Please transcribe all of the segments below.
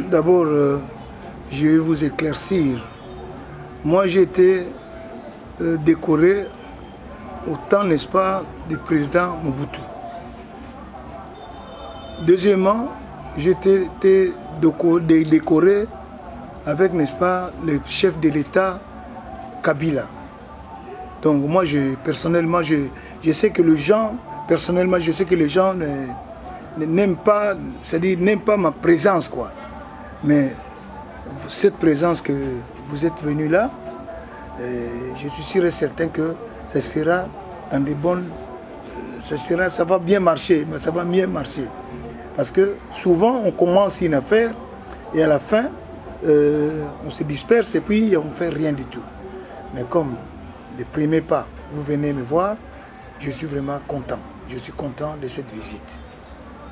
D'abord, je vais vous éclaircir. Moi, j'ai été décoré au temps, n'est-ce pas, du président Mobutu. Deuxièmement, j'ai été décoré avec, n'est-ce pas, le chef de l'État Kabila. Donc moi, personnellement, je sais que les gens, n'aiment pas, c'est-à-dire n'aiment pas ma présence, quoi. Mais cette présence que vous êtes venu là, je suis sûr et certain que ça sera dans des bonnes, ça va bien marcher, mais ça va mieux marcher. Parce que souvent on commence une affaire et à la fin on se disperse et puis on ne fait rien du tout. Mais comme les premiers pas, vous venez me voir, je suis vraiment content. Je suis content de cette visite.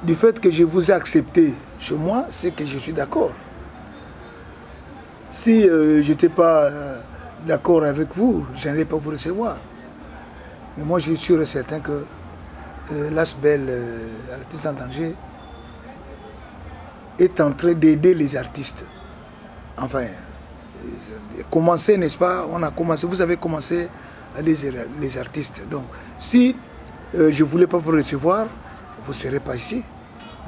Du fait que je vous ai accepté chez moi, c'est que je suis d'accord. Si je n'étais pas d'accord avec vous, je n'allais pas vous recevoir. Mais moi, je suis sûr et certain que l'ASBEL, l'artiste en danger, est en train d'aider les artistes. Enfin, commencer, n'est-ce pas? On a commencé, vous avez commencé à aider les artistes. Donc, si je ne voulais pas vous recevoir, vous ne serez pas ici.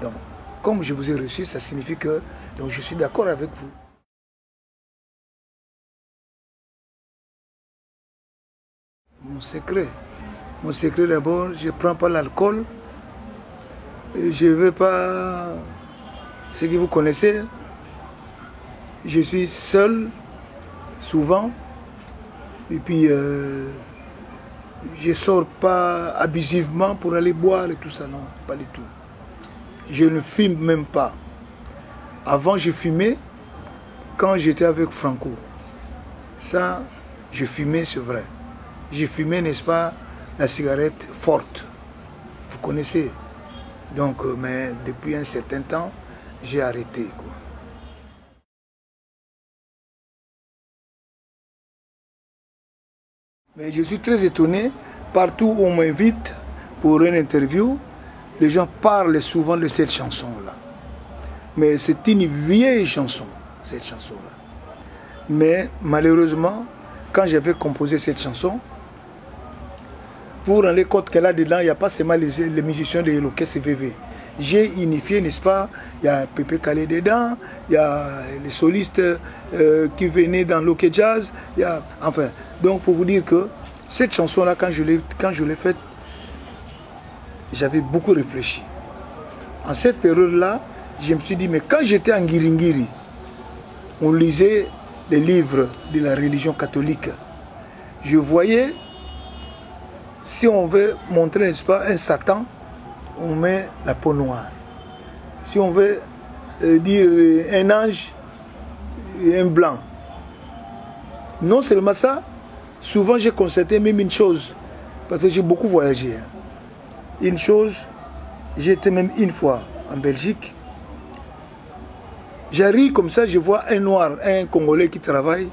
Donc, comme je vous ai reçu, ça signifie que donc, je suis d'accord avec vous. Mon secret d'abord, je ne prends pas l'alcool. Je ne veux pas ce que vous connaissez. Je suis seul, souvent. Et puis, je ne sors pas abusivement pour aller boire et tout ça, non, pas du tout. Je ne fume même pas. Avant, je fumais quand j'étais avec Franco. Ça, je fumais, c'est vrai. J'ai fumé, n'est-ce pas, la cigarette forte. Vous connaissez. Donc, mais depuis un certain temps, j'ai arrêté, quoi. Mais je suis très étonné. Partout où on m'invite pour une interview, les gens parlent souvent de cette chanson-là. Mais c'est une vieille chanson, cette chanson-là. Mais malheureusement, quand j'avais composé cette chanson, pour les codes qu'elle a dedans, il n'y a pas seulement les musiciens de l'orchestre VV. J'ai unifié, n'est-ce pas? Il y a Pépé Calé dedans, il y a les solistes qui venaient dans l'Ok Jazz. Il y a, enfin, donc pour vous dire que cette chanson-là, quand je l'ai faite, j'avais beaucoup réfléchi. En cette période-là, je me suis dit, mais quand j'étais en Ngiringiri, on lisait les livres de la religion catholique. Je voyais, si on veut montrer, n'est-ce pas, un Satan, on met la peau noire. Si on veut dire un ange, un blanc. Non seulement ça, souvent j'ai constaté même une chose, parce que j'ai beaucoup voyagé. Une chose, j'ai été même une fois en Belgique. J'arrive comme ça, je vois un noir, un Congolais qui travaille,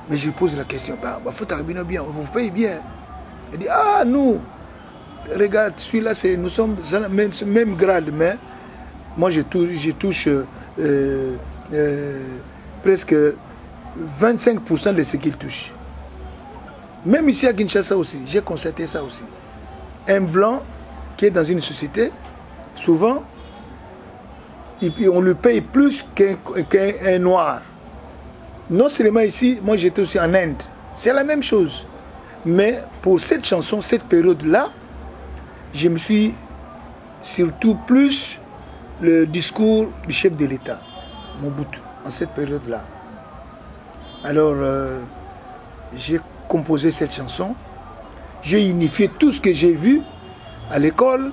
mais je pose la question, bah, faut t'arriver bien, vous payez bien. Il dit, ah, nous, regarde, celui-là, nous sommes même grade, mais moi, je touche presque 25% de ce qu'il touche. Même ici à Kinshasa aussi, j'ai constaté ça aussi. Un blanc qui est dans une société, souvent, et puis on lui paye plus qu'un noir. Non seulement ici, moi j'étais aussi en Inde, c'est la même chose. Mais pour cette chanson, cette période-là, je me suis surtout plus le discours du chef de l'État, Mobutu, en cette période-là. Alors, j'ai composé cette chanson, j'ai unifié tout ce que j'ai vu à l'école,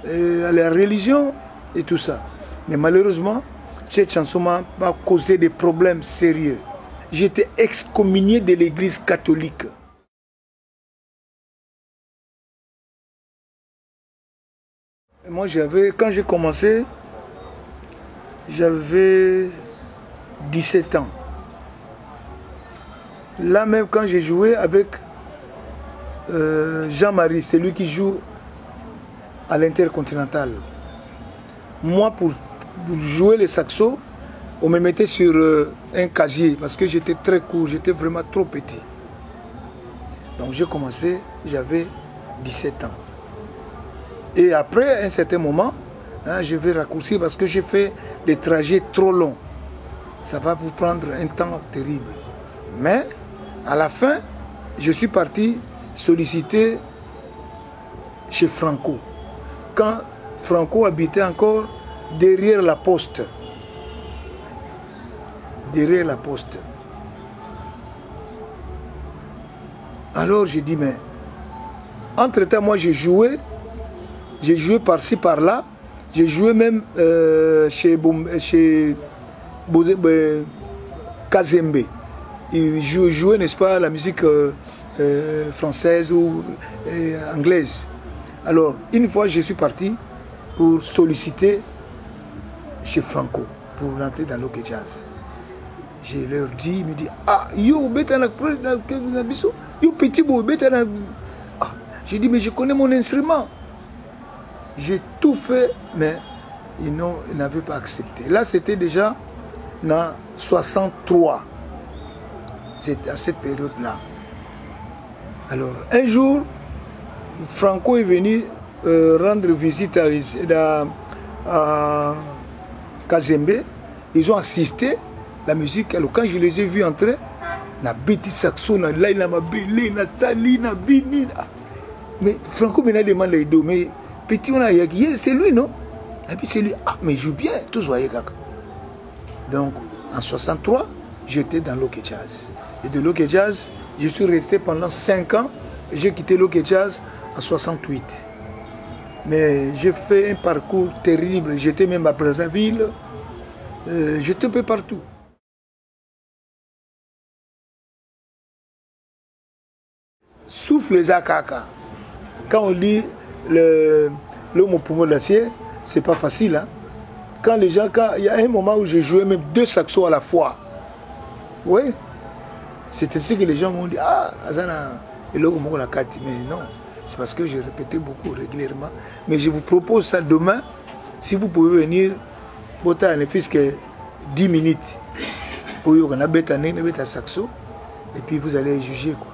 à la religion et tout ça. Mais malheureusement, cette chanson m'a causé des problèmes sérieux. J'étais excommunié de l'église catholique. Moi, quand j'ai commencé, j'avais 17 ans. Là même, quand j'ai joué avec Jean-Marie, c'est lui qui joue à l'Intercontinental. Moi, pour jouer le saxo, on me mettait sur un casier parce que j'étais très court, j'étais vraiment trop petit. Donc j'ai commencé, j'avais 17 ans. Et après, à un certain moment, hein, je vais raccourcir parce que j'ai fait des trajets trop longs. Ça va vous prendre un temps terrible. Mais à la fin, je suis parti solliciter chez Franco. Quand Franco habitait encore derrière la poste. Derrière la poste. Alors j'ai dit, mais entre-temps, moi j'ai joué par-ci, par-là. J'ai joué même chez Kazembe. Il jouait, n'est-ce pas, la musique française ou anglaise. Alors, une fois, je suis parti pour solliciter chez Franco, pour rentrer dans l'Ok Jazz. Je leur dis, il me dit, ah, yo, petit beau, ah, j'ai dit, mais je connais mon instrument. J'ai tout fait, mais ils n'avaient pas accepté. Là, c'était déjà en 63. C'était à cette période-là. Alors, un jour, Franco est venu rendre visite à Kazembe. Ils ont assisté la musique. Alors, quand je les ai vus entrer, na bêti saxo, na là, na mabélé, na sali, na bini. Mais Franco m'a demandé les deux, mais petit, on a c'est lui, non? Et puis c'est lui, ah, mais il joue bien, tous voyez kaka. Donc, en 63, j'étais dans l'Ok Jazz. Et de l'Ok Jazz, je suis resté pendant 5 ans. Et j'ai quitté l'Ok Jazz en 68. Mais j'ai fait un parcours terrible. J'étais même à Brazzaville. J'étais un peu partout. Souffle les akaka. Quand on dit l'homme au poumon d'acier, c'est pas facile. Hein? Quand les gens, il y a un moment où j'ai joué même 2 saxos à la fois. Oui. C'est ainsi que les gens m'ont dit, ah, Azana, et là, on la carte. Mais non, c'est parce que j'ai répété beaucoup régulièrement. Mais je vous propose ça demain, si vous pouvez venir, ne fût-ce que 10 minutes, pour qu'on a bête à saxo, et puis vous allez juger, quoi.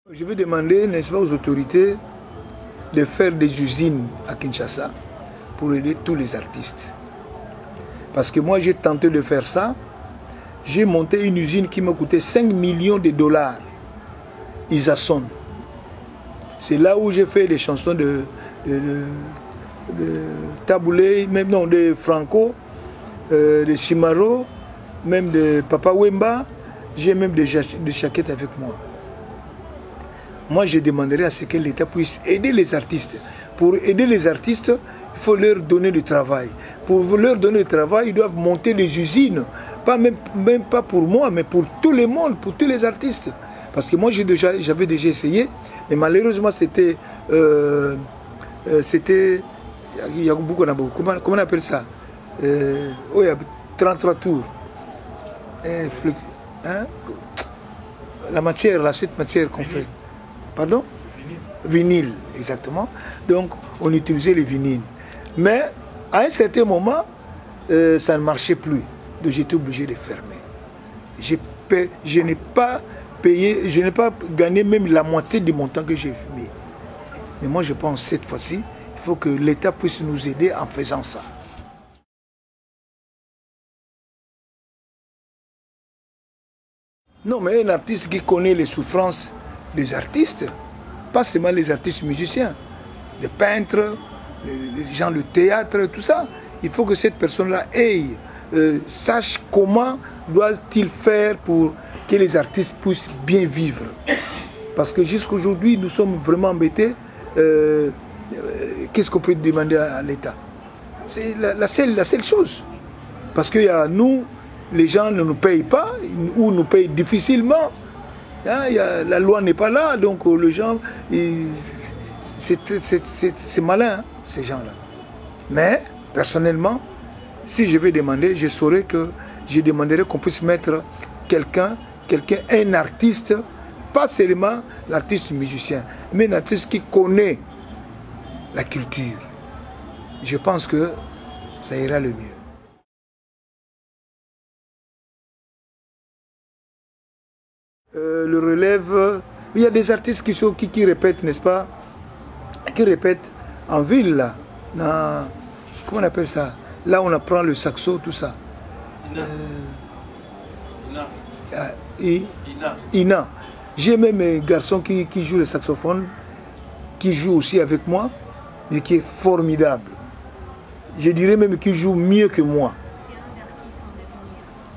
Je vais demander, n'est-ce pas, aux autorités de faire des usines à Kinshasa pour aider tous les artistes. Parce que moi, j'ai tenté de faire ça. J'ai monté une usine qui m'a coûté 5 millions de dollars. Isason. C'est là où j'ai fait les chansons de Taboulé, même non, de Franco, de Simaro, même de Papa Wemba. J'ai même des chaquettes avec moi. Moi, je demanderais à ce que l'État puisse aider les artistes. Pour aider les artistes, il faut leur donner du travail. Pour leur donner du travail, ils doivent monter des usines. Pas même pas pour moi, mais pour tout le monde, pour tous les artistes. Parce que moi, j'avais déjà essayé, mais malheureusement, c'était... il y a beaucoup, comment on appelle ça? Oh, il y a 33 tours. Hein? La matière, là, cette matière qu'on fait. Pardon? Vinyle, exactement. Donc, on utilisait les vinyles. Mais, à un certain moment, ça ne marchait plus. Donc, j'étais obligé de fermer. Je n'ai pas payé, je n'ai pas gagné même la moitié du montant que j'ai mis. Mais moi, je pense cette fois-ci, il faut que l'État puisse nous aider en faisant ça. Non, mais un artiste qui connaît les souffrances des artistes, pas seulement les artistes musiciens, les peintres, les gens de théâtre, tout ça. Il faut que cette personne-là sache comment doit-il faire pour que les artistes puissent bien vivre. Parce que jusqu'à aujourd'hui, nous sommes vraiment embêtés. Qu'est-ce qu'on peut demander à l'État? C'est la seule chose. Parce que nous, les gens ne nous payent pas, ou nous payent difficilement. Hein, la loi n'est pas là, donc les gens, c'est malin, hein, ces gens-là. Mais, personnellement, si je vais demander, je saurais que je demanderais qu'on puisse mettre un artiste, pas seulement l'artiste musicien, mais un artiste qui connaît la culture. Je pense que ça ira le mieux. Le relève, il y a des artistes qui répètent, n'est-ce pas? Qui répètent en ville, là. Comment on appelle ça? Là, on apprend le saxo, tout ça. Ina. J'ai même un garçon qui joue le saxophone, qui joue aussi avec moi, mais qui est formidable. Je dirais même qu'il joue mieux que moi. C'est un artiste en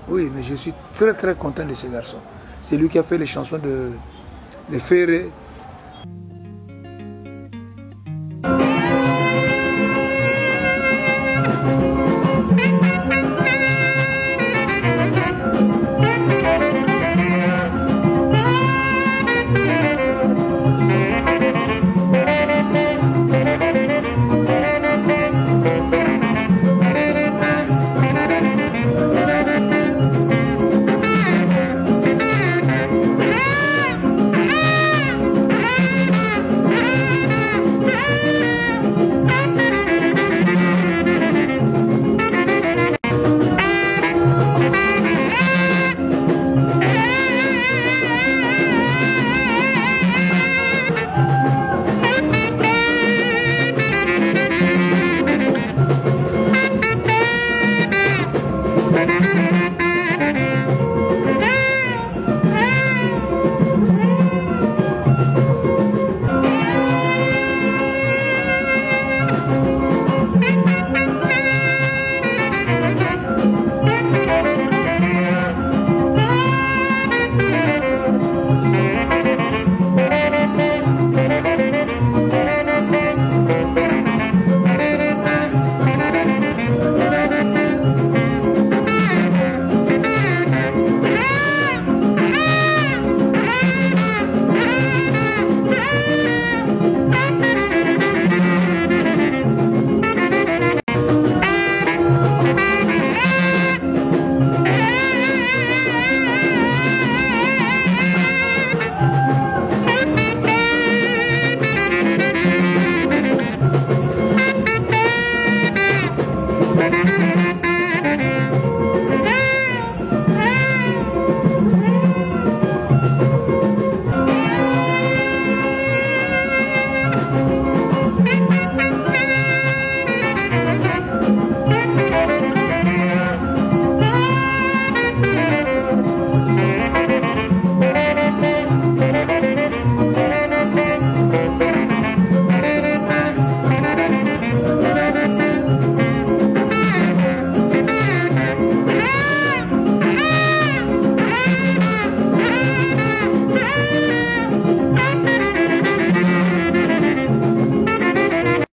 devenir. Oui, mais je suis très très content de ce garçon. C'est lui qui a fait les chansons de Ferré,